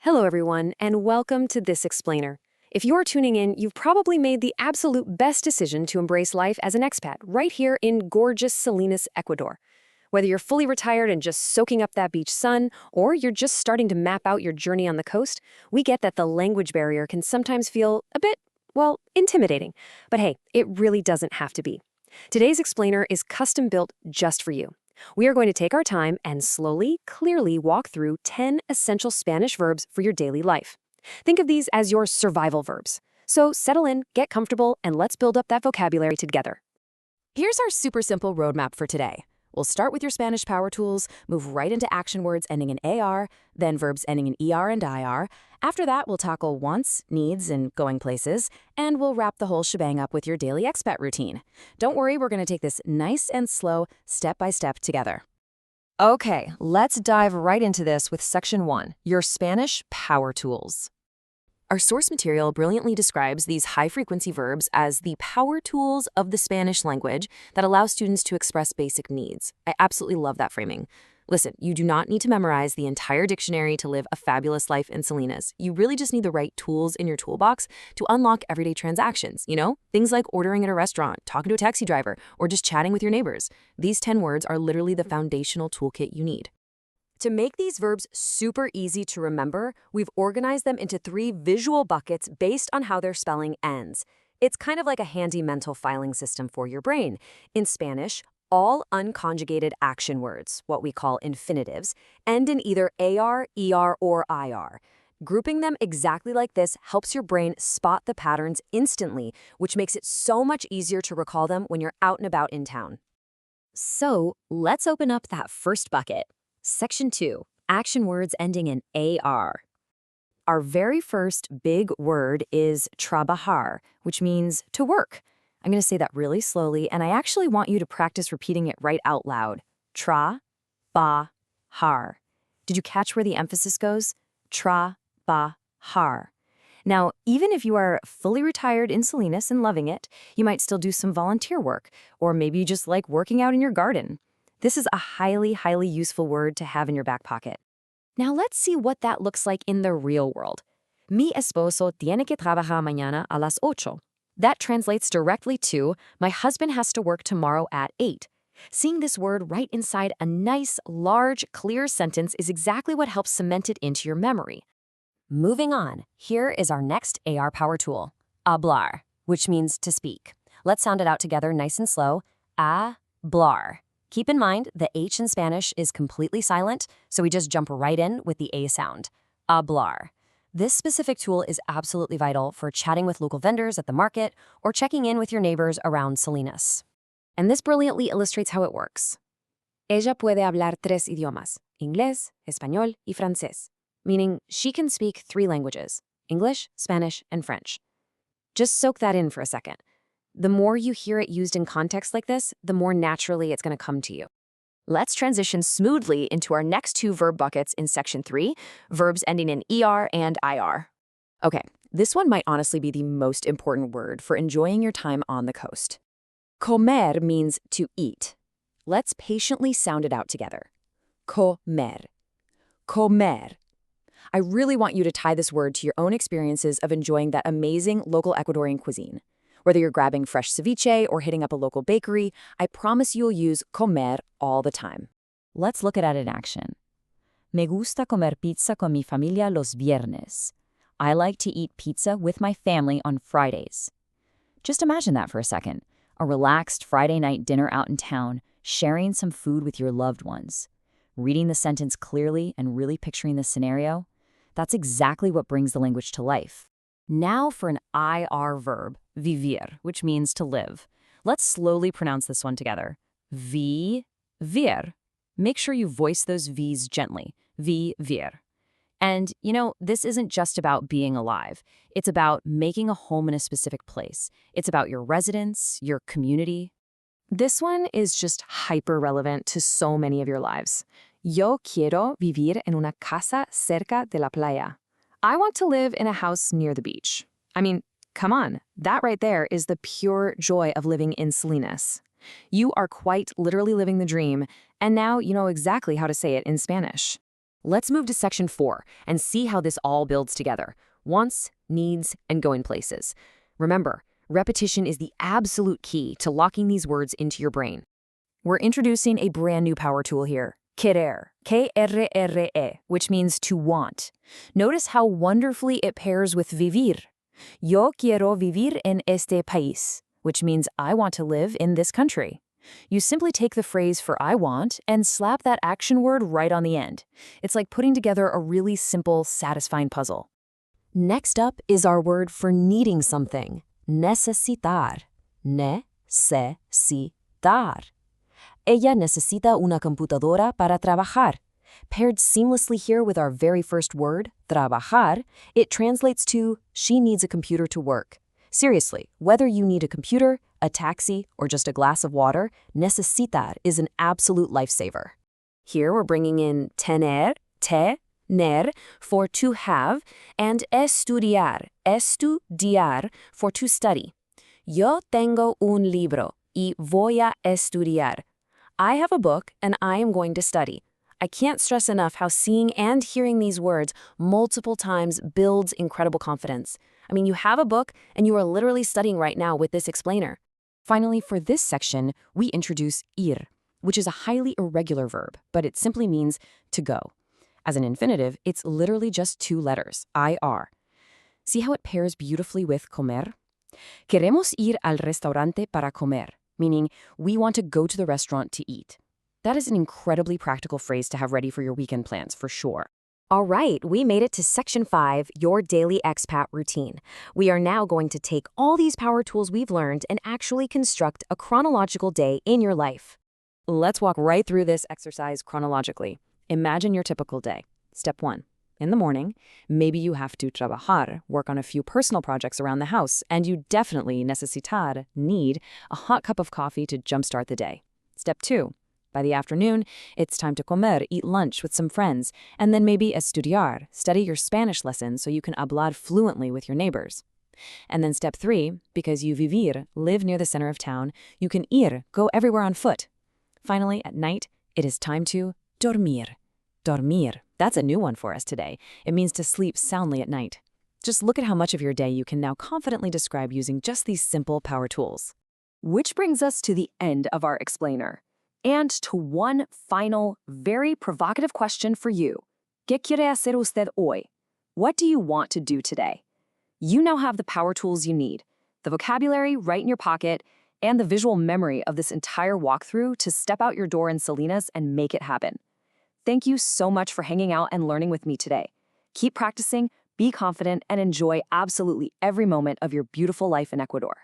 Hello, everyone, and welcome to This Explainer. If you're tuning in, you've probably made the absolute best decision to embrace life as an expat right here in gorgeous Salinas, Ecuador. Whether you're fully retired and just soaking up that beach sun, or you're just starting to map out your journey on the coast, we get that the language barrier can sometimes feel a bit, well, intimidating. But hey, it really doesn't have to be. Today's explainer is custom built just for you. We are going to take our time and slowly, clearly walk through 10 essential Spanish verbs for your daily life. Think of these as your survival verbs. So settle in, get comfortable, and let's build up that vocabulary together. Here's our super simple roadmap for today. We'll start with your Spanish power tools, move right into action words ending in AR, then verbs ending in ER and IR. After that, we'll tackle wants, needs, and going places, and we'll wrap the whole shebang up with your daily expat routine. Don't worry, we're going to take this nice and slow, step by step together. Okay, let's dive right into this with Section 1, your Spanish power tools. Our source material brilliantly describes these high-frequency verbs as the power tools of the Spanish language that allow students to express basic needs. I absolutely love that framing. Listen, you do not need to memorize the entire dictionary to live a fabulous life in Salinas. You really just need the right tools in your toolbox to unlock everyday transactions, Things like ordering at a restaurant, talking to a taxi driver, or just chatting with your neighbors. These 10 words are literally the foundational toolkit you need. To make these verbs super easy to remember, we've organized them into 3 visual buckets based on how their spelling ends. It's kind of like a handy mental filing system for your brain. In Spanish, all unconjugated action words, what we call infinitives, end in either AR, ER, or IR. Grouping them exactly like this helps your brain spot the patterns instantly, which makes it so much easier to recall them when you're out and about in town. So let's open up that first bucket. Section 2, action words ending in AR. Our very first big word is trabajar, which means to work. I'm going to say that really slowly, and I actually want you to practice repeating it right out loud. Tra-ba-har. Did you catch where the emphasis goes? Tra-ba-har. Now, even if you are fully retired in Salinas and loving it, you might still do some volunteer work, or maybe you just like working out in your garden. This is a highly, highly useful word to have in your back pocket. Now let's see what that looks like in the real world. Mi esposo tiene que trabajar mañana a las 8. That translates directly to, my husband has to work tomorrow at 8. Seeing this word right inside a nice, large, clear sentence is exactly what helps cement it into your memory. Moving on, here is our next AR power tool, hablar, which means to speak. Let's sound it out together nice and slow. Hablar. Keep in mind, the H in Spanish is completely silent, so we just jump right in with the A sound. Hablar. This specific tool is absolutely vital for chatting with local vendors at the market or checking in with your neighbors around Salinas. And this brilliantly illustrates how it works. Ella puede hablar 3 idiomas, inglés, español y francés, meaning she can speak 3 languages, English, Spanish, and French. Just soak that in for a second. The more you hear it used in context like this, the more naturally it's going to come to you. Let's transition smoothly into our next 2 verb buckets in Section 3, verbs ending in ER and IR. Okay, this one might honestly be the most important word for enjoying your time on the coast. Comer means to eat. Let's patiently sound it out together. Comer. Comer. I really want you to tie this word to your own experiences of enjoying that amazing local Ecuadorian cuisine. Whether you're grabbing fresh ceviche or hitting up a local bakery, I promise you'll use comer all the time. Let's look at it in action. Me gusta comer pizza con mi familia los viernes. I like to eat pizza with my family on Fridays. Just imagine that for a second. A relaxed Friday night dinner out in town, sharing some food with your loved ones. Reading the sentence clearly and really picturing the scenario, that's exactly what brings the language to life. Now for an IR verb, vivir, which means to live. Let's slowly pronounce this one together. Vivir. Make sure you voice those V's gently. Vivir. And, this isn't just about being alive. It's about making a home in a specific place. It's about your residence, your community. This one is just hyper-relevant to so many of your lives. Yo quiero vivir en una casa cerca de la playa. I want to live in a house near the beach. I mean, come on, that right there is the pure joy of living in Salinas. You are quite literally living the dream, and now you know exactly how to say it in Spanish. Let's move to section 4 and see how this all builds together. Wants, needs, and going places. Remember, repetition is the absolute key to locking these words into your brain. We're introducing a brand new power tool here, querer, K-R-R-E, which means to want. Notice how wonderfully it pairs with vivir. Yo quiero vivir en este país, which means I want to live in this country. You simply take the phrase for I want and slap that action word right on the end. It's like putting together a really simple, satisfying puzzle. Next up is our word for needing something, necesitar. Necesitar. Ella necesita una computadora para trabajar. Paired seamlessly here with our very first word, trabajar, it translates to she needs a computer to work. Seriously, whether you need a computer, a taxi, or just a glass of water, necesitar is an absolute lifesaver. Here we're bringing in tener, for to have, and estudiar for to study. Yo tengo un libro y voy a estudiar. I have a book and I am going to study. I can't stress enough how seeing and hearing these words multiple times builds incredible confidence. I mean, you have a book and you are literally studying right now with this explainer. Finally, for this section, we introduce ir, which is a highly irregular verb, but it simply means to go. As an infinitive, it's literally just 2 letters, ir. See how it pairs beautifully with comer? Queremos ir al restaurante para comer, meaning we want to go to the restaurant to eat. That is an incredibly practical phrase to have ready for your weekend plans, for sure. All right, we made it to section 5, your daily expat routine. We are now going to take all these power tools we've learned and actually construct a chronological day in your life. Let's walk right through this exercise chronologically. Imagine your typical day. Step 1. In the morning, maybe you have to trabajar, work on a few personal projects around the house, and you definitely need a hot cup of coffee to jumpstart the day. Step 2. By the afternoon, it's time to comer, eat lunch with some friends, and then maybe estudiar, study your Spanish lesson so you can hablar fluently with your neighbors. And then step 3, because you vivir, live near the center of town, you can ir, go everywhere on foot. Finally, at night, it is time to dormir. Dormir, that's a new one for us today. It means to sleep soundly at night. Just look at how much of your day you can now confidently describe using just these simple power tools. Which brings us to the end of our explainer. And to one final, very provocative question for you. ¿Qué quiere hacer usted hoy? What do you want to do today? You now have the power tools you need, the vocabulary right in your pocket, and the visual memory of this entire walkthrough to step out your door in Salinas and make it happen. Thank you so much for hanging out and learning with me today. Keep practicing, be confident, and enjoy absolutely every moment of your beautiful life in Ecuador.